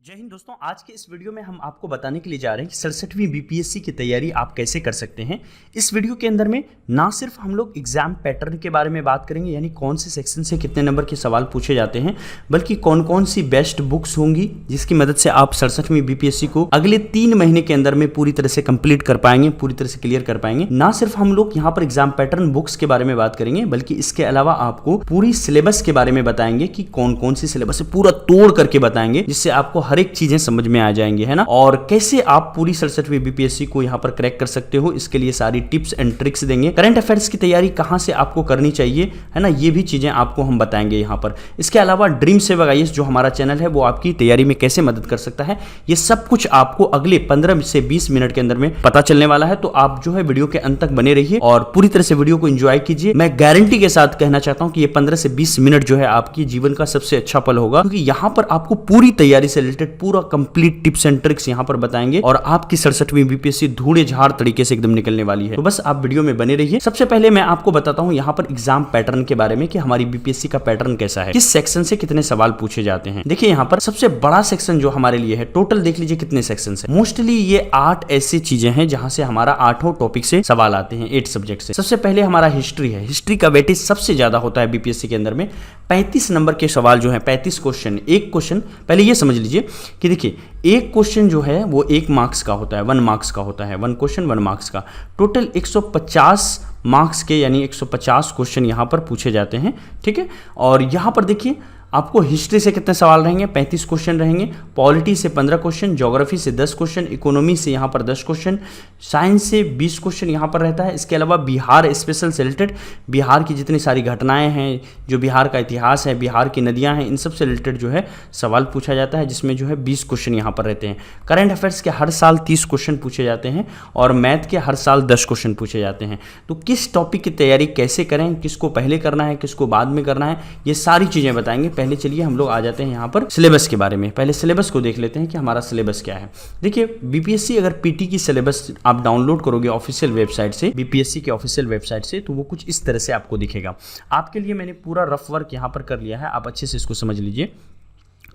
जय हिंद दोस्तों, आज के इस वीडियो में हम आपको बताने के लिए जा रहे हैं कि 67वीं बीपीएससी की तैयारी आप कैसे कर सकते हैं। इस वीडियो के अंदर में ना सिर्फ हम लोग एग्जाम पैटर्न के बारे में बात करेंगे, यानी कौन से सेक्शन से कितने नंबर के सवाल पूछे जाते हैं, बल्कि कौन कौन सी बेस्ट बुक्स होंगी जिसकी मदद से आप 67वीं बीपीएससी को अगले 3 महीने के अंदर में पूरी तरह से कंप्लीट कर पाएंगे, पूरी तरह से क्लियर कर पाएंगे। ना सिर्फ हम लोग यहाँ पर एग्जाम पैटर्न बुक्स के बारे में बात करेंगे, बल्कि इसके अलावा आपको पूरी सिलेबस के बारे में बताएंगे कि कौन कौन सी सिलेबस है, पूरा तोड़ करके बताएंगे, जिससे आपको हर एक चीजें समझ में आ जाएंगे, है ना। और कैसे आप पूरी 67वीं बीपीएससी को यहाँ पर क्रैक कर सकते हो, इसके लिए सारी टिप्स एंड ट्रिक्स देंगे। करंट अफेयर्स की तैयारी कहाँ से आपको करनी चाहिए, है ना, ये भी चीजें आपको हम बताएंगे यहाँ पर। इसके अलावा ड्रीम सेवक आईएएस जो हमारा चैनल है वो आपकी तैयारी में कैसे मदद कर सकता है, ये सब कुछ आपको अगले 15 से 20 मिनट के अंदर में पता चलने वाला है। तो आप जो है वीडियो के अंत तक बने रहिए और पूरी तरह से वीडियो को एंजॉय कीजिए। मैं गारंटी के साथ कहना चाहता हूं कि ये 15 से 20 मिनट जो है आपकी जीवन का सबसे अच्छा पल होगा, क्योंकि यहाँ पर आपको पूरी तैयारी से रिलेटेड पूरा कंप्लीट टिप्स एंड ट्रिक्स यहाँ पर बताएंगे और आपकी 67वीं बीपीएससी धूड़े झाड़ तरीके से एकदम निकलने वाली है। तो बस आप वीडियो में बने रहिए। सबसे पहले मैं आपको बताता हूँ यहाँ पर एग्जाम पैटर्न के बारे में कि हमारी बीपीएससी का पैटर्न कैसा है, किस सेक्शन से कितने सवाल पूछे जाते हैं। देखिए यहाँ पर सबसे बड़ा सेक्शन जो हमारे लिए है, टोटल देख लीजिए कितने सेक्शन है। मोस्टली ये 8 ऐसी चीजें हैं जहां से हमारा 8 टॉपिक से सवाल आते हैं, 8 सब्जेक्ट से। सबसे पहले हमारा हिस्ट्री है। हिस्ट्री का वेटेज सबसे ज्यादा होता है बीपीएससी के अंदर में। 35 नंबर के सवाल जो है, 35 क्वेश्चन। एक क्वेश्चन पहले ये समझ लीजिए कि देखिए एक क्वेश्चन जो है वो 1 मार्क्स का होता है, 1 मार्क्स का होता है। 1 क्वेश्चन 1 मार्क्स का। टोटल 150 मार्क्स के यानी 150 क्वेश्चन यहाँ पर पूछे जाते हैं, ठीक है। और यहाँ पर देखिए आपको हिस्ट्री से कितने सवाल रहेंगे, 35 क्वेश्चन रहेंगे। पॉलिटी से 15 क्वेश्चन, ज्योग्राफी से 10 क्वेश्चन, इकोनॉमी से यहाँ पर 10 क्वेश्चन, साइंस से 20 क्वेश्चन यहाँ पर रहता है। इसके अलावा बिहार स्पेशल से रिलेटेड, बिहार की जितनी सारी घटनाएं हैं, जो बिहार का इतिहास है, बिहार की नदियाँ हैं, इन सब से रिलेटेड जो है सवाल पूछा जाता है, जिसमें जो है 20 क्वेश्चन यहाँ पर रहते हैं। करंट अफेयर्स के हर साल 30 क्वेश्चन पूछे जाते हैं और मैथ के हर साल 10 क्वेश्चन पूछे जाते हैं। तो किस टॉपिक की तैयारी कैसे करें, किसको पहले करना है, किसको बाद में करना है, ये सारी चीज़ें बताएंगे। पहले चलिए हम लोग आ जाते हैं यहाँ पर सिलेबस के बारे में। पहले सिलेबस को देख लेते हैं कि हमारा सिलेबस क्या है। देखिए बीपीएससी अगर पीटी की सिलेबस आप डाउनलोड करोगे ऑफिशियल वेबसाइट से, बीपीएससी के ऑफिशियल वेबसाइट से, तो वो कुछ इस तरह से आपको दिखेगा। आपके लिए मैंने पूरा रफ वर्क यहाँ पर कर लिया है, आप अच्छे से इसको समझ लीजिए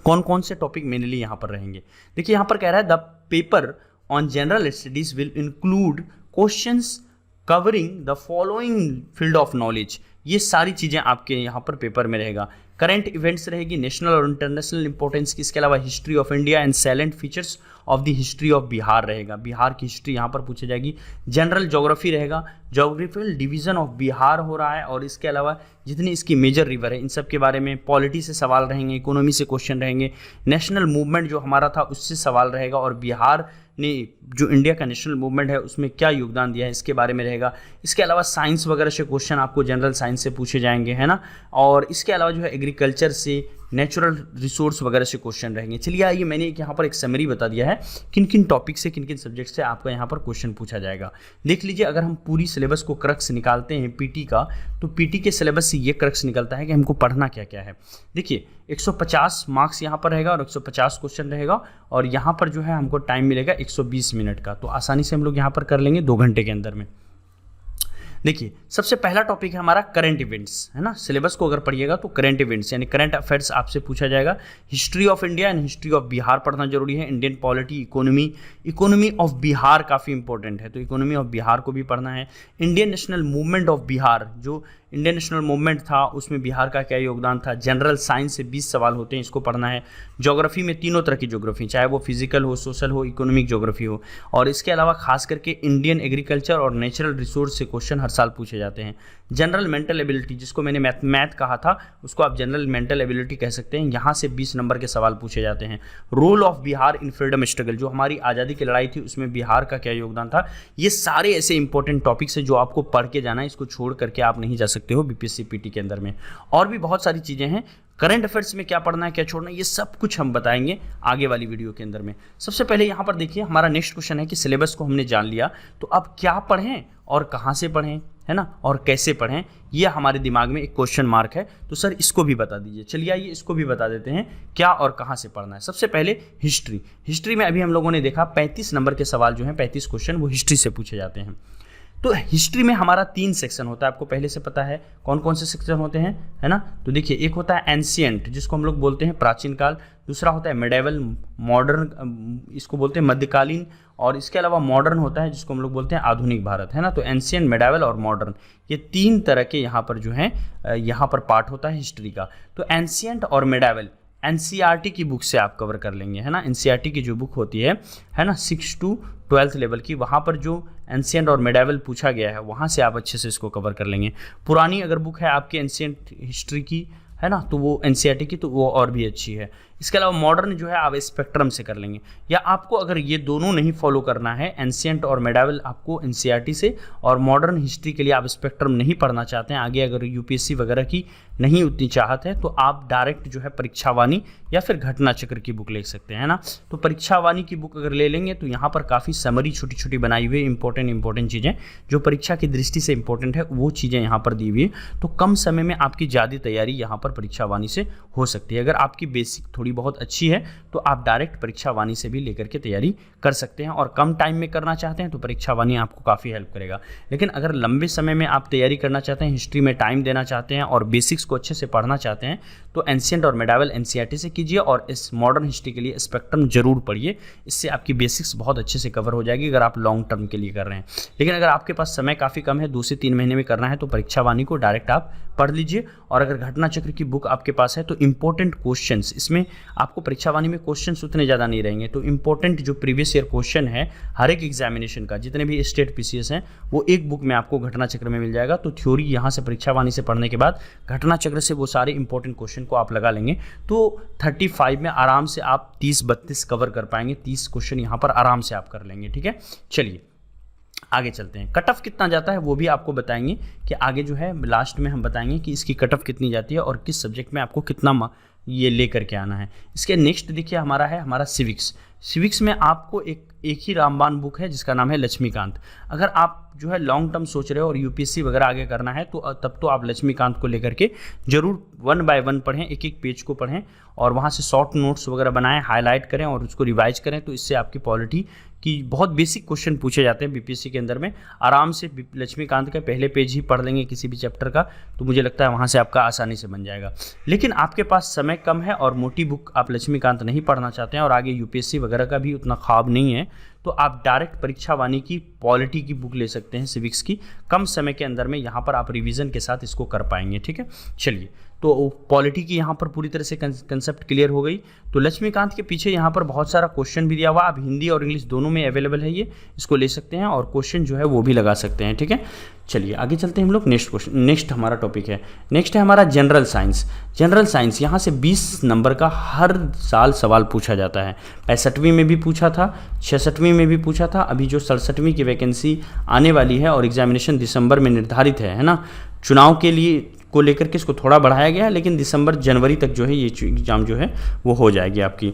कौन कौन से टॉपिक मेनली यहाँ पर रहेंगे। देखिए यहाँ पर कह रहा है the paper on general studies will include questions covering the following field of knowledge. ये सारी चीज़ें आपके यहाँ पर पेपर में रहेगा। करंट इवेंट्स रहेगी, नेशनल और इंटरनेशनल इंपॉर्टेंस की। इसके अलावा history of India and salient features of the history of Bihar रहेगा, बिहार की हिस्ट्री यहाँ पर पूछी जाएगी। जनरल ज्योग्राफी रहेगा, ज्योग्राफिकल डिवीजन ऑफ बिहार हो रहा है, और इसके अलावा जितनी इसकी मेजर रिवर है इन सब के बारे में। पॉलिटी से सवाल रहेंगे, इकोनॉमी से क्वेश्चन रहेंगे, नेशनल मूवमेंट जो हमारा था उससे सवाल रहेगा, और बिहार ने जो इंडिया का नेशनल मूवमेंट है उसमें क्या योगदान दिया है इसके बारे में रहेगा। इसके अलावा साइंस वगैरह से क्वेश्चन आपको जनरल साइंस से पूछे जाएंगे, है ना। और इसके अलावा जो है एग्रीकल्चर से, नेचुरल रिसोर्स वगैरह से क्वेश्चन रहेंगे। चलिए आइए, मैंने यहाँ पर एक समरी बता दिया है किन किन टॉपिक से, किन किन सब्जेक्ट से आपका यहाँ पर क्वेश्चन पूछा जाएगा। देख लीजिए, अगर हम पूरी सिलेबस को क्रक्स निकालते हैं पीटी का, तो पीटी के सिलेबस से ये क्रक्स निकलता है कि हमको पढ़ना क्या क्या है। देखिए 150 मार्क्स यहाँ पर रहेगा और 150 क्वेश्चन रहेगा, और यहाँ पर जो है हमको टाइम मिलेगा 120 मिनट का। तो आसानी से हम लोग यहाँ पर कर लेंगे 2 घंटे के अंदर में। देखिए सबसे पहला टॉपिक है हमारा करंट इवेंट्स, है ना। सिलेबस को अगर पढ़िएगा तो करंट इवेंट्स यानी करंट अफेयर्स आपसे पूछा जाएगा। History of India and history of Bihar पढ़ना जरूरी है। Indian polity, economy, economy of Bihar काफ़ी इंपॉर्टेंट है, तो इकोनॉमी ऑफ बिहार को भी पढ़ना है। Indian national movement of Bihar, जो इंडियन नेशनल मूवमेंट था उसमें बिहार का क्या योगदान था। जनरल साइंस से 20 सवाल होते हैं, इसको पढ़ना है। ज्योग्राफी में तीनों तरह की ज्योग्राफी, चाहे वो फिजिकल हो, सोशल हो, इकोनॉमिक ज्योग्राफी हो। और इसके अलावा खास करके इंडियन एग्रीकल्चर और नेचुरल रिसोर्स से क्वेश्चन हर साल पूछे जाते हैं। जनरल मेंटल एबिलिटी, जिसको मैंने मैथ कहा था, उसको आप जनरल मेंटल एबिलिटी कह सकते हैं। यहाँ से 20 नंबर के सवाल पूछे जाते हैं। Role of Bihar in freedom struggle, जो हमारी आज़ादी की लड़ाई थी उसमें बिहार का क्या योगदान था। ये सारे ऐसे इंपॉर्टेंट टॉपिक्स हैं जो आपको पढ़ के जाना है, इसको छोड़ करके आप नहीं जा सकते हो बीपीएससी पीटी के अंदर में। और भी बहुत सारी चीज़ें हैं। करंट अफेयर्स में क्या पढ़ना है, क्या छोड़ना है, ये सब कुछ हम बताएंगे आगे वाली वीडियो के अंदर में। सबसे पहले यहाँ पर देखिए हमारा नेक्स्ट क्वेश्चन है कि सिलेबस को हमने जान लिया, तो अब क्या पढ़ें और कहाँ से पढ़ें, है ना, और कैसे पढ़ें, ये हमारे दिमाग में एक क्वेश्चन मार्क है। तो सर इसको भी बता दीजिए। चलिए आइए इसको भी बता देते हैं क्या और कहाँ से पढ़ना है। सबसे पहले हिस्ट्री में अभी हम लोगों ने देखा 35 नंबर के सवाल जो हैं, 35 क्वेश्चन वो हिस्ट्री से पूछे जाते हैं। तो हिस्ट्री में हमारा 3 सेक्शन होता है, आपको पहले से पता है कौन कौन से सेक्शन होते हैं, है ना। तो देखिए, एक होता है एंशिएंट, जिसको हम लोग बोलते हैं प्राचीन काल। दूसरा होता है मिडेवल, मॉडर्न, इसको बोलते हैं मध्यकालीन। और इसके अलावा मॉडर्न होता है, जिसको हम लोग बोलते हैं आधुनिक भारत, है ना। तो एंशिएंट, मिडेवल और मॉडर्न, ये 3 तरह के यहाँ पर जो है यहाँ पर पार्ट होता है हिस्ट्री का। तो एंशिएंट और मिडेवल एनसीईआरटी की बुक से आप कवर कर लेंगे, है ना। एनसीईआरटी की जो बुक होती है ना, 6 to 12 लेवल की, वहाँ पर जो एंशिएंट और मिडेवल पूछा गया है वहाँ से आप अच्छे से इसको कवर कर लेंगे। पुरानी अगर बुक है आपकी एंशिएंट हिस्ट्री की, है ना, तो वो एनसीईआरटी की, तो वो और भी अच्छी है। इसके अलावा मॉडर्न जो है आप स्पेक्ट्रम से कर लेंगे। या आपको अगर ये दोनों नहीं फॉलो करना है, एंशिएंट और मिडेवल आपको एनसीईआरटी से, और मॉडर्न हिस्ट्री के लिए आप स्पेक्ट्रम नहीं पढ़ना चाहते हैं, आगे अगर यूपीएससी वगैरह की नहीं उतनी चाहत है, तो आप डायरेक्ट जो है परीक्षावाणी या फिर घटना चक्र की बुक ले सकते हैं, ना। तो परीक्षावाणी की बुक अगर ले लेंगे तो यहाँ पर काफ़ी समरी छोटी छोटी बनाई हुई इंपॉर्टेंट चीज़ें जो परीक्षा की दृष्टि से इंपॉर्टेंट है, वो चीज़ें यहाँ पर दी हुई है। तो कम समय में आपकी ज़्यादा तैयारी यहाँ पर परीक्षावाणी से हो सकती है। अगर आपकी बेसिक थोड़ी बहुत अच्छी है तो आप डायरेक्ट परीक्षावाणी से भी लेकर के तैयारी कर सकते हैं, और कम टाइम में करना चाहते हैं तो परीक्षावाणी आपको काफ़ी हेल्प करेगा। लेकिन अगर लंबे समय में आप तैयारी करना चाहते हैं, हिस्ट्री में टाइम देना चाहते हैं और बेसिक्स को अच्छे से पढ़ना चाहते हैं, तो एंशिएंट और मिडेवल एनसीईआरटी से कीजिए, और इस मॉडर्न हिस्ट्री के लिए स्पेक्ट्रम जरूर पढ़िए। इससे आपकी बेसिक्स बहुत अच्छे से कवर हो जाएगी अगर आप लॉन्ग टर्म के लिए कर रहे हैं। लेकिन अगर आपके पास समय काफ़ी कम है, 2 से 3 महीने में करना है, तो परीक्षावाणी को डायरेक्ट आप पढ़ लीजिए। और अगर घटना चक्र की बुक आपके पास है तो इंपॉर्टेंट क्वेश्चंस, इसमें आपको परीक्षावाणी में क्वेश्चंस उतने ज़्यादा नहीं रहेंगे, तो इंपॉर्टेंट जो प्रीवियस ईयर क्वेश्चन है हर एक एग्जामिनेशन का, जितने भी स्टेट पीसीएस हैं, वो एक बुक में आपको घटना चक्र में मिल जाएगा। तो थ्योरी यहाँ से परीक्षावाणी से पढ़ने के बाद घटना चक्र से वो सारे इंपॉर्टेंट क्वेश्चन को आप लगा लेंगे, तो 35 में आराम से आप 30-32 कवर कर पाएंगे। 30 क्वेश्चन यहाँ पर आराम से आप कर लेंगे, ठीक है। चलिए आगे चलते हैं। कट ऑफ कितना जाता है वो भी आपको बताएंगे कि आगे जो है लास्ट में हम बताएंगे कि इसकी कट ऑफ कितनी जाती है और किस सब्जेक्ट में आपको कितना ये लेकर के आना है। इसके नेक्स्ट देखिए हमारा सिविक्स। सिविक्स में आपको एक ही रामबाण बुक है जिसका नाम है लक्ष्मीकांत। अगर आप जो है लॉन्ग टर्म सोच रहे हो और यूपीएससी वगैरह आगे करना है, तो तब तो आप लक्ष्मीकांत को लेकर के जरूर 1 by 1 पढ़ें, एक पेज को पढ़ें और वहाँ से शॉर्ट नोट्स वगैरह बनाएं, हाईलाइट करें और उसको रिवाइज करें। तो इससे आपकी पॉलिटी की बहुत बेसिक क्वेश्चन पूछे जाते हैं बीपीएससी के अंदर में। आराम से लक्ष्मीकांत का पहले पेज ही पढ़ लेंगे किसी भी चैप्टर का, तो मुझे लगता है वहाँ से आपका आसानी से बन जाएगा। लेकिन आपके पास समय कम है और मोटी बुक आप लक्ष्मीकांत नहीं पढ़ना चाहते हैं और आगे यूपीएससी वगैरह का भी उतना ख्वाब नहीं है, तो आप डायरेक्ट परीक्षावाणी की पॉलिटी की बुक ले सकते हैं सिविक्स की। कम समय के अंदर में यहाँ पर आप रिवीजन के साथ इसको कर पाएंगे, ठीक है। चलिए, तो पॉलिटी की यहाँ पर पूरी तरह से कंसेप्ट क्लियर हो गई। तो लक्ष्मीकांत के पीछे यहाँ पर बहुत सारा क्वेश्चन भी दिया हुआ, आप हिंदी और इंग्लिश दोनों में अवेलेबल है, ये इसको ले सकते हैं और क्वेश्चन जो है वो भी लगा सकते हैं, ठीक है। चलिए आगे चलते हैं हम लोग। नेक्स्ट हमारा टॉपिक है, नेक्स्ट है हमारा जनरल साइंस। जनरल साइंस यहाँ से 20 नंबर का हर साल सवाल पूछा जाता है। 65वीं में भी पूछा था, 66वीं में भी पूछा था, अभी जो 67वीं की वैकेंसी आने वाली है और एग्जामिनेशन दिसंबर में निर्धारित है ना। चुनाव के लिए को लेकर के इसको थोड़ा बढ़ाया गया है, लेकिन दिसंबर जनवरी तक जो है ये एग्ज़ाम जो है वो हो जाएगी आपकी।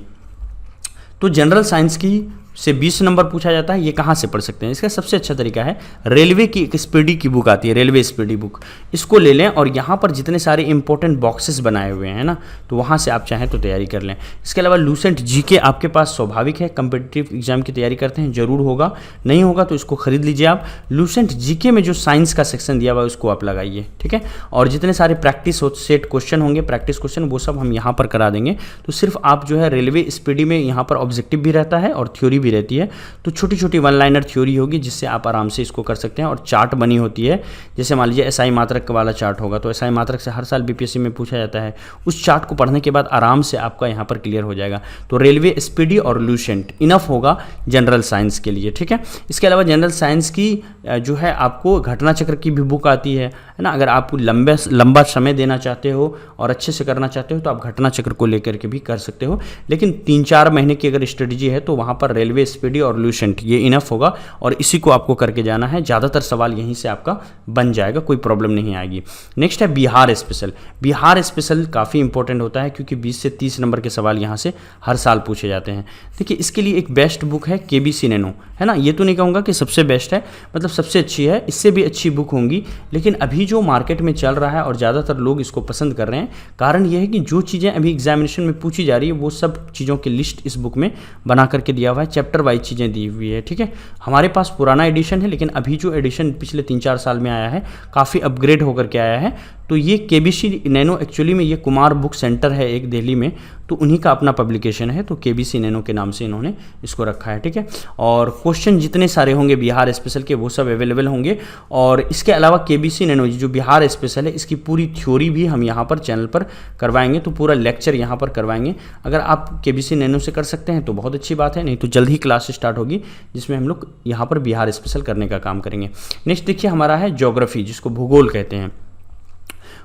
तो जनरल साइंस की से 20 नंबर पूछा जाता है। ये कहाँ से पढ़ सकते हैं? इसका सबसे अच्छा तरीका है, रेलवे की एक स्पीडी की बुक आती है, रेलवे स्पीडी बुक, इसको ले लें और यहाँ पर जितने सारे इंपॉर्टेंट बॉक्सेस बनाए हुए हैं ना, तो वहाँ से आप चाहें तो तैयारी कर लें। इसके अलावा लूसेंट जीके आपके पास स्वाभाविक है, कम्पिटिटिव एग्जाम की तैयारी करते हैं, जरूर होगा, नहीं होगा तो इसको खरीद लीजिए आप। लूसेंट जीके में जो साइंस का सेक्शन दिया हुआ है उसको आप लगाइए, ठीक है। और जितने सारे प्रैक्टिस सेट क्वेश्चन होंगे, प्रैक्टिस क्वेश्चन, वो सब हम यहाँ पर करा देंगे। तो सिर्फ आप जो है रेलवे स्पीडी में यहाँ पर ऑब्जेक्टिव भी रहता है और थ्योरी भी रहती है, तो छोटी छोटी 1 लाइनर थ्योरी होगी जिससे आप आराम से इसको कर सकते हैं। और चार्ट बनी होती है, जैसे मान लीजिए एसआई मात्रक वाला चार्ट होगा, तो एसआई मात्रक से हर साल बीपीएससी में पूछा जाता है, उस चार्ट को पढ़ने के बाद आराम से आपका यहाँ पर क्लियर हो जाएगा। तो रेलवे स्पीडी और लूसेंट इनफ होगा जनरल साइंस के लिए, ठीक है। इसके अलावा जनरल साइंस की जो है आपको घटना चक्र की भी बुक आती है ना। अगर आप लंबा समय देना चाहते हो और अच्छे से करना चाहते हो तो आप घटना चक्र को लेकर के भी कर सकते हो, लेकिन 3-4 महीने की अगर स्ट्रेटजी है तो वहाँ पर रेलवे स्पीडी और लूसेंट ये इनफ होगा और इसी को आपको करके जाना है। ज़्यादातर सवाल यहीं से आपका बन जाएगा, कोई प्रॉब्लम नहीं आएगी। नेक्स्ट है बिहार स्पेशल। बिहार स्पेशल काफ़ी इंपॉर्टेंट होता है क्योंकि 20 से 30 नंबर के सवाल यहाँ से हर साल पूछे जाते हैं। देखिए, इसके लिए एक बेस्ट बुक है केबीसी नैनो, है ना। ये तो नहीं कहूँगा कि सबसे बेस्ट है, मतलब सबसे अच्छी है, इससे भी अच्छी बुक होंगी, लेकिन अभी जो मार्केट में चल रहा है और ज़्यादातर लोग इसको पसंद कर रहे हैं, कारण यह है कि जो चीज़ें अभी एग्जामिनेशन में पूछी जा रही है वो सब चीज़ों की लिस्ट इस बुक में बना करके दिया हुआ है। चैप्टर वाइज चीज़ें दी हुई है, ठीक है। हमारे पास पुराना एडिशन है, लेकिन अभी जो एडिशन पिछले 3-4 साल में आया है काफ़ी अपग्रेड होकर के आया है। तो ये KBC नैनो एक्चुअली में ये कुमार बुक सेंटर है एक दिल्ली में, तो उन्हीं का अपना पब्लिकेशन है, तो KBC नैनो के नाम से इन्होंने इसको रखा है, ठीक है। और क्वेश्चन जितने सारे होंगे बिहार स्पेशल के वो सब अवेलेबल होंगे। और इसके अलावा KBC नैनो जो बिहार स्पेशल है इसकी पूरी थ्योरी भी हम यहाँ पर चैनल पर करवाएंगे, तो पूरा लेक्चर यहाँ पर करवाएंगे। अगर आप KBC नैनो से कर सकते हैं तो बहुत अच्छी बात है, नहीं तो जल्द ही क्लास स्टार्ट होगी जिसमें हम लोग यहाँ पर बिहार स्पेशल करने का काम करेंगे। नेक्स्ट देखिए हमारा है ज्योग्राफी, जिसको भूगोल कहते हैं।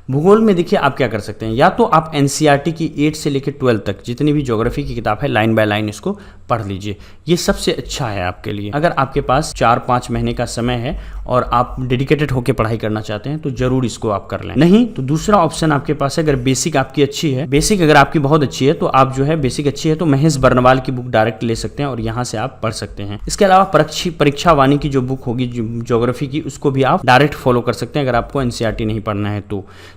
भूगोल में देखिए आप क्या कर सकते हैं, या तो आप NCERT की 8 से लेकर 12 तक जितनी भी ज्योग्राफी की किताब है लाइन बाय लाइन इसको पढ़ लीजिए, ये सबसे अच्छा है आपके लिए। अगर आपके पास 4-5 महीने का समय है और आप डेडिकेटेड होकर पढ़ाई करना चाहते हैं तो जरूर इसको आप कर लें। नहीं तो दूसरा ऑप्शन आपके पास है, अगर बेसिक आपकी अच्छी है, बेसिक अगर आपकी बहुत अच्छी है तो आप जो है बेसिक अच्छी है तो महेश बर्नवाल की बुक डायरेक्ट ले सकते हैं और यहाँ से आप पढ़ सकते हैं। इसके अलावा परीक्षा वाणी की जो बुक होगी ज्योग्राफी की, उसको भी आप डायरेक्ट फॉलो कर सकते हैं अगर आपको NCERT नहीं पढ़ना है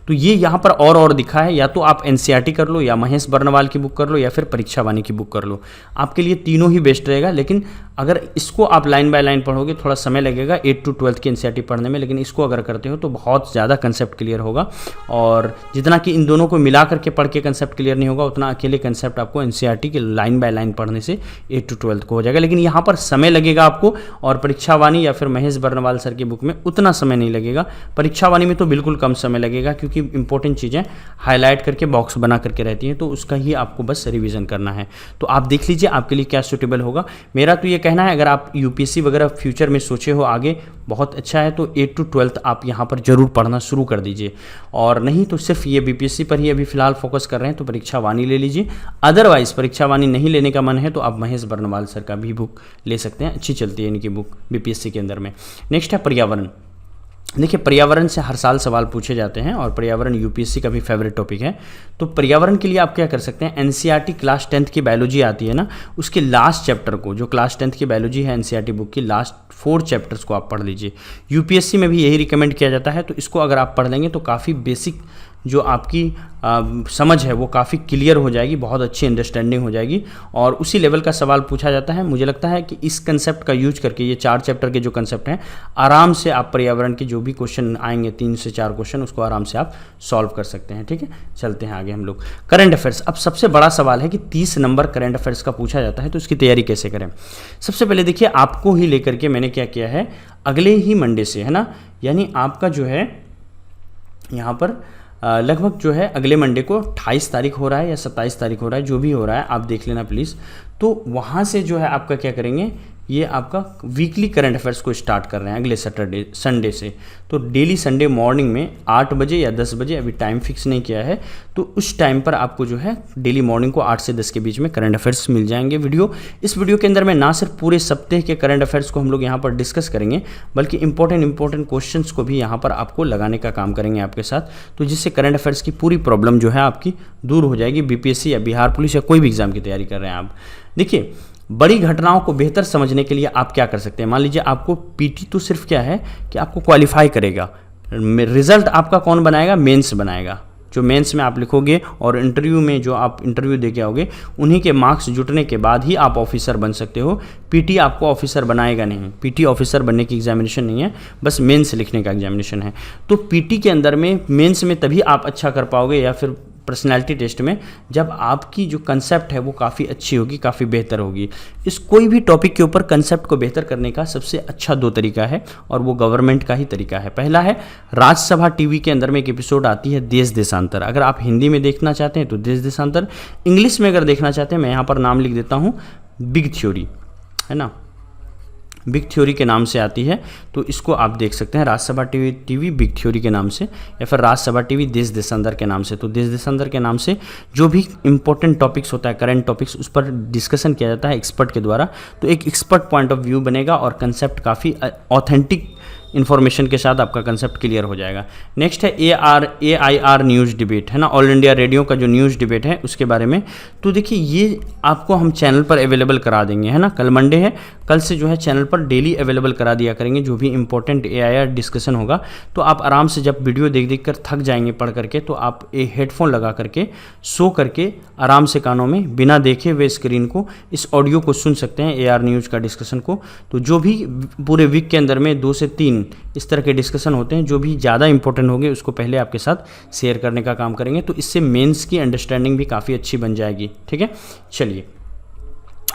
तो ये यहाँ पर और दिखा है, या तो आप NCERT कर लो, या महेश बर्नवाल की बुक कर लो, या फिर परीक्षा वाणी की बुक कर लो। आपके लिए तीनों ही बेस्ट रहेगा, लेकिन अगर इसको आप लाइन बाय लाइन पढ़ोगे थोड़ा समय लगेगा 8 to 12 की NCERT पढ़ने में, लेकिन इसको अगर करते हो तो बहुत ज़्यादा कंसेप्ट क्लियर होगा। और जितना कि इन दोनों को मिला करके पढ़ के कंसेप्ट क्लियर नहीं होगा, उतना अकेले कंसेप्ट आपको NCERT के लाइन बाय लाइन पढ़ने से 8 to 12 को हो जाएगा। लेकिन यहाँ पर समय लगेगा आपको, और परीक्षा वाणी या फिर महेश बर्नवाल सर की बुक में उतना समय नहीं लगेगा। परीक्षा वाणी में तो बिल्कुल कम समय लगेगा, क्योंकि इंपॉर्टेंट चीज़ें हाईलाइट करके बॉक्स बना करके रहती हैं, तो उसका ही आपको बस रिवीजन करना है। तो आप देख लीजिए आपके लिए क्या सूटेबल होगा। मेरा तो ये कहना है, अगर आप UPSC वगैरह फ्यूचर में सोचे हो आगे, बहुत अच्छा है, तो 8 to 12 आप यहाँ पर जरूर पढ़ना शुरू कर दीजिए। और नहीं तो सिर्फ ये BPSC पर ही अभी फिलहाल फोकस कर रहे हैं तो परीक्षा वाणी ले लीजिए। अदरवाइज परीक्षा वाणी नहीं लेने का मन है तो आप महेश बर्नवाल सर का भी बुक ले सकते हैं, अच्छी चलती है इनकी बुक BPSC के अंदर में। नेक्स्ट है पर्यावरण। देखिए पर्यावरण से हर साल सवाल पूछे जाते हैं और पर्यावरण UPSC का भी फेवरेट टॉपिक है। तो पर्यावरण के लिए आप क्या कर सकते हैं, NCERT क्लास 10th की बायोलॉजी आती है ना, उसके लास्ट चैप्टर को, जो क्लास 10th की बायोलॉजी है NCERT बुक की लास्ट 4 चैप्टर्स को आप पढ़ लीजिए। UPSC में भी यही रिकमेंड किया जाता है, तो इसको अगर आप पढ़ लेंगे तो काफ़ी बेसिक जो आपकी समझ है वो काफ़ी क्लियर हो जाएगी, बहुत अच्छी अंडरस्टैंडिंग हो जाएगी और उसी लेवल का सवाल पूछा जाता है। मुझे लगता है कि इस कंसेप्ट का यूज करके, ये 4 चैप्टर के जो कंसेप्ट हैं, आराम से आप पर्यावरण के जो भी क्वेश्चन आएंगे 3 से 4 क्वेश्चन, उसको आराम से आप सॉल्व कर सकते हैं। ठीक है, चलते हैं आगे हम लोग। Current affairs. अब सबसे बड़ा सवाल है कि 30 नंबर करंट अफेयर्स का पूछा जाता है, तो इसकी तैयारी कैसे करें। सबसे पहले देखिए, आपको ही लेकर के मैंने क्या किया है, अगले ही मंडे से, है ना, यानी आपका जो है यहाँ पर लगभग जो है अगले मंडे को 28 तारीख हो रहा है या 27 तारीख हो रहा है, जो भी हो रहा है आप देख लेना प्लीज़। तो वहाँ से जो है आपका क्या करेंगे, ये आपका वीकली करंट अफेयर्स को स्टार्ट कर रहे हैं अगले संडे से। तो डेली संडे मॉर्निंग में 8 बजे या 10 बजे, अभी टाइम फिक्स नहीं किया है, तो उस टाइम पर आपको जो है डेली मॉर्निंग को 8 से 10 के बीच में करंट अफेयर्स मिल जाएंगे वीडियो। इस वीडियो के अंदर में ना सिर्फ पूरे सप्ताह के करंट अफेयर्स को हम लोग यहाँ पर डिस्कस करेंगे, बल्कि इंपॉर्टेंट क्वेश्चंस को भी यहाँ पर आपको लगाने का काम करेंगे आपके साथ, तो जिससे करंट अफेयर्स की पूरी प्रॉब्लम जो है आपकी दूर हो जाएगी। BPSC या बिहार पुलिस या कोई भी एग्जाम की तैयारी कर रहे हैं आप। देखिए, बड़ी घटनाओं को बेहतर समझने के लिए आप क्या कर सकते हैं। मान लीजिए आपको PT तो सिर्फ क्या है कि आपको क्वालिफाई करेगा, रिजल्ट आपका कौन बनाएगा, मेंस बनाएगा। जो मेंस में आप लिखोगे और इंटरव्यू में जो आप इंटरव्यू दे के आओगे, उन्हीं के मार्क्स जुटने के बाद ही आप ऑफिसर बन सकते हो। PT आपको ऑफिसर बनाएगा नहीं। PT ऑफिसर बनने की एग्जामिनेशन नहीं है, बस मेंस लिखने का एग्जामिनेशन है। तो PT के अंदर में मेंस में तभी आप अच्छा कर पाओगे, या फिर पर्सनैलिटी टेस्ट में, जब आपकी जो कंसेप्ट है वो काफ़ी अच्छी होगी, काफ़ी बेहतर होगी। इस कोई भी टॉपिक के ऊपर कंसेप्ट को बेहतर करने का सबसे अच्छा 2 तरीका है, और वो गवर्नमेंट का ही तरीका है। पहला है, राज्यसभा TV के अंदर में एक एपिसोड आती है देश देशांतर। अगर आप हिंदी में देखना चाहते हैं तो देश देशांतर, इंग्लिश में अगर देखना चाहते हैं, मैं यहाँ पर नाम लिख देता हूँ, बिग थ्योरी, है ना, बिग थ्योरी के नाम से आती है। तो इसको आप देख सकते हैं, राज्यसभा TV बिग थ्योरी के नाम से, या फिर राज्यसभा TV देश देशांतर के नाम से। तो देश देशांतर के नाम से जो भी इंपॉर्टेंट टॉपिक्स होता है, करंट टॉपिक्स, उस पर डिस्कशन किया जाता है एक्सपर्ट के द्वारा। तो एक एक्सपर्ट पॉइंट ऑफ व्यू बनेगा और कंसेप्ट काफ़ी ऑथेंटिक इन्फॉर्मेशन के साथ आपका कंसेप्ट क्लियर हो जाएगा। नेक्स्ट है AIR न्यूज़ डिबेट, है ना, ऑल इंडिया रेडियो का जो न्यूज़ डिबेट है उसके बारे में। तो देखिए ये आपको हम चैनल पर अवेलेबल करा देंगे, है ना, कल मंडे है, कल से जो है चैनल पर डेली अवेलेबल करा दिया करेंगे जो भी इंपॉर्टेंट AIR डिस्कशन होगा। तो आप आराम से जब वीडियो देख कर थक जाएंगे पढ़ करके, तो आप एक हेडफोन लगा करके सो करके आराम से कानों में बिना देखे हुए स्क्रीन को इस ऑडियो को सुन सकते हैं, AR न्यूज़ का डिस्कशन को। तो जो भी पूरे वीक के अंदर में 2 से 3 इस तरह के डिस्कशन होते हैं, जो भी ज़्यादा इंपॉर्टेंट होंगे उसको पहले आपके साथ शेयर करने का काम करेंगे। तो इससे मेंस की अंडरस्टैंडिंग भी काफ़ी अच्छी बन जाएगी। ठीक है, चलिए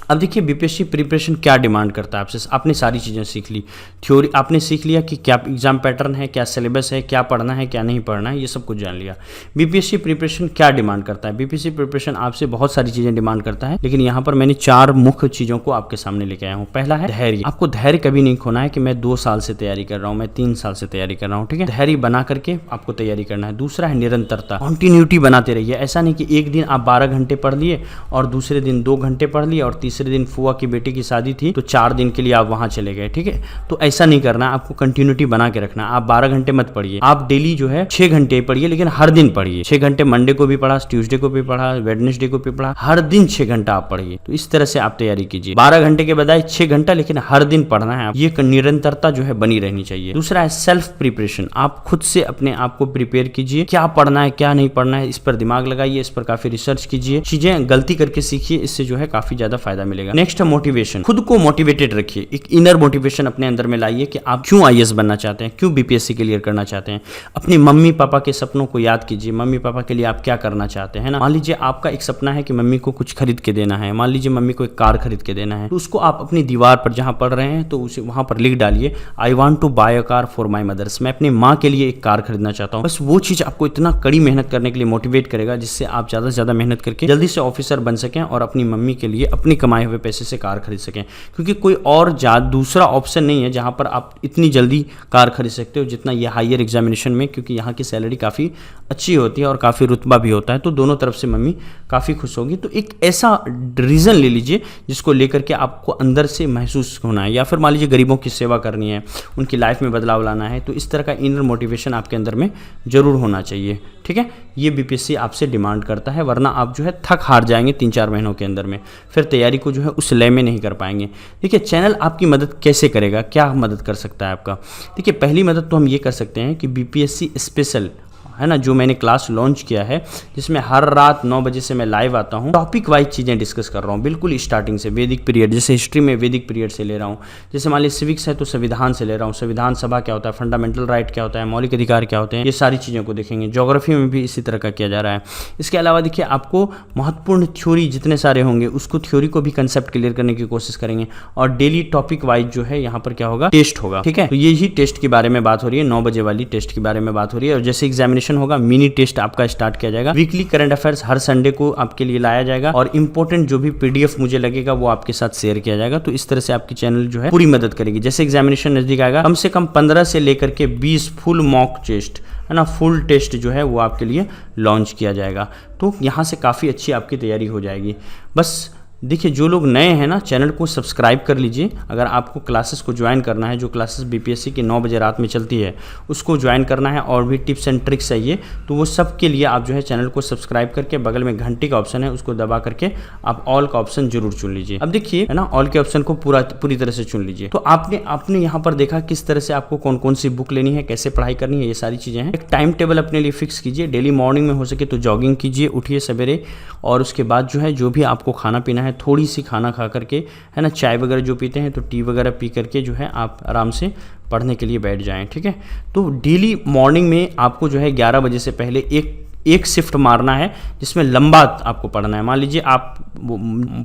अब देखिए बीपीएससी प्रिपरेशन क्या डिमांड करता है आपसे। आपने सारी चीज़ें सीख ली, थ्योरी आपने सीख लिया कि क्या एग्जाम पैटर्न है, क्या सिलेबस है, क्या पढ़ना है, क्या नहीं पढ़ना है, ये सब कुछ जान लिया। बीपीएससी प्रिपरेशन क्या डिमांड करता है? बीपीएससी प्रिपरेशन आपसे बहुत सारी चीज़ें डिमांड करता है, लेकिन यहाँ पर मैंने 4 मुख्य चीज़ों को आपके सामने लेके आया हूँ। पहला है धैर्य। आपको धैर्य कभी नहीं खोना है कि मैं 2 साल से तैयारी कर रहा हूँ, मैं 3 साल से तैयारी कर रहा हूँ। ठीक है, धैर्य बना करके आपको तैयारी करना है। दूसरा है निरंतरता, कंटिन्यूटी बनाते रहिए। ऐसा नहीं कि एक दिन आप 12 घंटे पढ़ लिए और दूसरे दिन 2 घंटे पढ़ लिए और तीसरे दिन फुआ की बेटी की शादी थी तो 4 दिन के लिए आप वहां चले गए। ठीक है, तो ऐसा नहीं करना, आपको कंटिन्यूटी बना के रखना। आप 12 घंटे मत पढ़िए, आप डेली जो है 6 घंटे पढ़िए, लेकिन हर दिन पढ़िए। 6 घंटे मंडे को भी पढ़ा, ट्यूसडे को भी पढ़ा, वेडनेसडे को भी पढ़ा, हर दिन 6 घंटा आप पढ़िए। तो इस तरह से आप तैयारी कीजिए। 12 घंटे के बजाय 6 घंटा, लेकिन हर दिन पढ़ना है। ये निरंतरता जो है बनी रहनी चाहिए। दूसरा है सेल्फ प्रिपरेशन। आप खुद से अपने आप को प्रिपेयर कीजिए, क्या पढ़ना है क्या नहीं पढ़ना है, इस पर दिमाग लगाइए, इस पर काफी रिसर्च कीजिए, चीजें गलती करके सीखिए, इससे जो है काफी ज्यादा फायदा मिलेगा। नेक्स्ट है मोटिवेशन। खुद को मोटिवेटेड रखिए, एक इनर मोटिवेशन अपने अंदर में लाइए कि आप क्यों आईएएस बनना चाहते हैं, क्यों बीपीएससी क्लियर करना चाहते हैं। अपने मम्मी पापा के सपनों को याद कीजिए, मम्मी पापा के लिए आप क्या करना चाहते हैं ना। मान लीजिए आपका एक सपना है कि मम्मी को कुछ खरीद के देना है, मान लीजिए मम्मी को एक कार खरीद के देना है, तो उसको आप अपनी दीवार पर जहां पढ़ रहे हैं तो उसे वहां पर लिख डालिए, I want to buy a car for my mothers. मैं अपनी माँ के लिए एक कार खरीदना चाहता हूँ। बस वो चीज आपको इतना कड़ी मेहनत करने के लिए मोटिवेट करेगा जिससे आप ज्यादा से ज्यादा मेहनत करके जल्दी से ऑफिसर बन सकें और अपनी मम्मी के लिए अपने कमाए हुए पैसे से कार खरीद सकें। क्योंकि कोई और दूसरा ऑप्शन नहीं है जहां पर आप इतनी जल्दी कार खरीद सकते हो जितना ये हायर एग्जामिनेशन में, क्योंकि यहाँ की सैलरी काफ़ी अच्छी होती है और काफ़ी रुतबा भी होता है, तो दोनों तरफ से मम्मी काफ़ी खुश होगी। तो एक ऐसा रीज़न ले लीजिए जिसको लेकर के आपको अंदर से महसूस होना है, या फिर मान लीजिए गरीबों की सेवा करनी है, उनकी लाइफ में बदलाव लाना है, तो इस तरह का इनर मोटिवेशन आपके अंदर में जरूर होना चाहिए। ठीक है, ये बीपीएससी आपसे डिमांड करता है, वरना आप जो है थक हार जाएंगे 3-4 महीनों के अंदर में, फिर तैयारी को जो है उस लय में नहीं कर पाएंगे। देखिए चैनल आपकी मदद कैसे करेगा, क्या मदद कर सकता है आपका। देखिए पहली मदद तो हम ये कर सकते हैं कि बीपीएससी स्पेशल, है ना, जो मैंने क्लास लॉन्च किया है जिसमें हर रात 9 बजे से मैं लाइव आता हूँ, टॉपिक वाइज चीज़ें डिस्कस कर रहा हूँ, बिल्कुल स्टार्टिंग से वैदिक पीरियड, जैसे हिस्ट्री में वैदिक पीरियड से ले रहा हूँ, जैसे मान लीजिए सिविक्स है तो संविधान से ले रहा हूँ, संविधान सभा क्या होता है, फंडामेंटल राइट क्या होता है, मौलिक अधिकार क्या होते हैं, ये सारी चीज़ों को देखेंगे। ज्योग्राफी में भी इसी तरह का किया जा रहा है। इसके अलावा देखिए आपको महत्वपूर्ण थ्योरी जितने सारे होंगे उसको थ्योरी को भी कंसेप्ट क्लियर करने की कोशिश करेंगे, और डेली टॉपिक वाइज जो है यहाँ पर क्या होगा, टेस्ट होगा। ठीक है, तो यही टेस्ट के बारे में बात हो रही है, 9 बजे वाली टेस्ट के बारे में बात हो रही है। और जैसे एग्जामिनेशन होगा मिनी टेस्ट आपका स्टार्ट किया जाएगा। वीकली करंट अफेयर्स हर संडे को आपके लिए लाया जाएगा, और इंपॉर्टेंट जो भी पीडीएफ मुझे लगेगा वो आपके साथ शेयर किया जाएगा। तो इस तरह से आपकी चैनल जो है पूरी मदद करेगी। जैसे एग्जामिनेशन नजदीक आएगा, कम से कम 15 से लेकर के 20 फुल मॉक टेस्ट, है ना, फुल टेस्ट जो है वो आपके लिए लॉन्च किया जाएगा। तो यहाँ से काफ़ी अच्छी आपकी तैयारी हो जाएगी। बस देखिए जो लोग नए हैं ना, चैनल को सब्सक्राइब कर लीजिए। अगर आपको क्लासेस को ज्वाइन करना है, जो क्लासेस बीपीएससी की 9 बजे रात में चलती है उसको ज्वाइन करना है, और भी टिप्स एंड ट्रिक्स है ये, तो वो सब के लिए आप जो है चैनल को सब्सक्राइब करके बगल में घंटी का ऑप्शन है उसको दबा करके आप ऑल का ऑप्शन जरूर चुन लीजिए। अब देखिए, है ना, ऑल के ऑप्शन को पूरी तरह से चुन लीजिए। तो आपने यहाँ पर देखा किस तरह से आपको कौन कौन सी बुक लेनी है, कैसे पढ़ाई करनी है, ये सारी चीज़ें हैं। एक टाइम टेबल अपने लिए फिक्स कीजिए। डेली मॉर्निंग में हो सके तो जॉगिंग कीजिए, उठिए सवेरे, और उसके बाद जो भी आपको खाना पीना है, थोड़ी सी खाना खा करके, है ना, चाय वगैरह जो पीते हैं तो टी वगैरह पी करके जो है आप आराम से पढ़ने के लिए बैठ जाएं। ठीक है, तो डेली मॉर्निंग में आपको जो है 11 बजे से पहले एक शिफ्ट मारना है जिसमें लंबा आपको पढ़ना है। मान लीजिए आप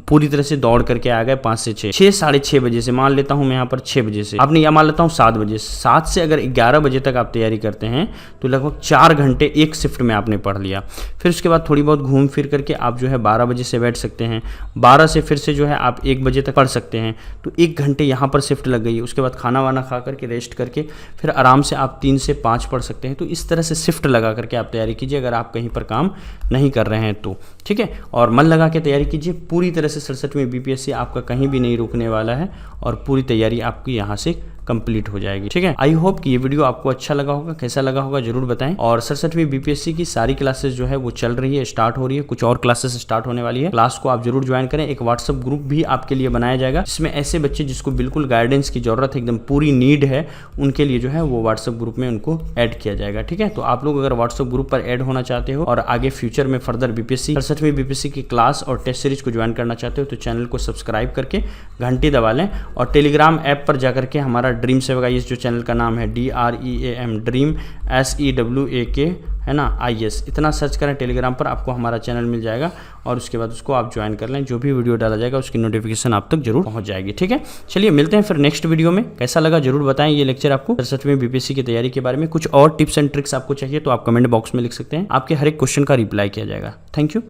पूरी तरह से दौड़ करके आ गए 5 से 6, साढ़े 6 बजे से, मान लेता हूं मैं यहाँ पर 6 बजे से, आपने यह मान लेता हूं 7 बजे, 7 से अगर 11 बजे तक आप तैयारी करते हैं तो लगभग 4 घंटे एक शिफ्ट में आपने पढ़ लिया। फिर उसके बाद थोड़ी बहुत घूम फिर करके आप जो है 12 बजे से बैठ सकते हैं, 12 से फिर से जो है आप 1 बजे तक पढ़ सकते हैं, तो 1 घंटे यहाँ पर शिफ्ट लग गई। उसके बाद खाना वाना खा करके रेस्ट करके फिर आराम से आप 3 से 5 पढ़ सकते हैं। तो इस तरह से शिफ्ट लगा करके आप तैयारी कीजिए अगर आप कहीं पर काम नहीं कर रहे हैं तो। ठीक है, और मन लगा के तैयारी कीजिए। पूरी तरह से 67वीं बीपीएससी आपका कहीं भी नहीं रुकने वाला है, और पूरी तैयारी आपकी यहाँ से कंप्लीट हो जाएगी। ठीक है, आई होप कि ये वीडियो आपको अच्छा लगा होगा। कैसा लगा होगा जरूर बताएं। और 67वीं बीपीएससी की सारी क्लासेस जो है वो चल रही है, स्टार्ट हो रही है, कुछ और क्लासेस स्टार्ट होने वाली है। क्लास को आप जरूर ज्वाइन करें। एक व्हाट्सएप ग्रुप भी आपके लिए बनाया जाएगा, जिसमें ऐसे बच्चे जिसको बिल्कुल गाइडेंस की जरूरत है, एकदम पूरी नीड है, उनके लिए जो है वो व्हाट्सएप ग्रुप में उनको ऐड किया जाएगा। ठीक है, तो आप लोग अगर व्हाट्सएप ग्रुप पर ऐड होना चाहते हो और आगे फ्यूचर में फर्दर बीपीएससी 67वीं बीपीएससी की क्लास और टेस्ट सीरीज को ज्वाइन करना चाहते हो तो चैनल को सब्सक्राइब करके घंटी दबा लें। और टेलीग्राम ऐप पर जाकर के हमारा ड्रीम सेवक IAS जो चैनल का नाम है DREAM ड्रीम SEWAK है ना IAS, इतना सर्च करें टेलीग्राम पर, आपको हमारा चैनल मिल जाएगा और उसके बाद उसको आप ज्वाइन कर लें। जो भी वीडियो डाला जाएगा उसकी नोटिफिकेशन आप तक जरूर पहुंच जाएगी। ठीक है, चलिए मिलते हैं फिर नेक्स्ट वीडियो में। कैसा लगा जरूर बताएं ये लेक्चर आपको 67वीं बीपीएससी की तैयारी के बारे में। कुछ और टिप्स एंड ट्रिक्स आपको चाहिए तो आप कमेंट बॉक्स में लिख सकते हैं, आपके हर एक क्वेश्चन का रिप्लाई किया जाएगा। Thank you.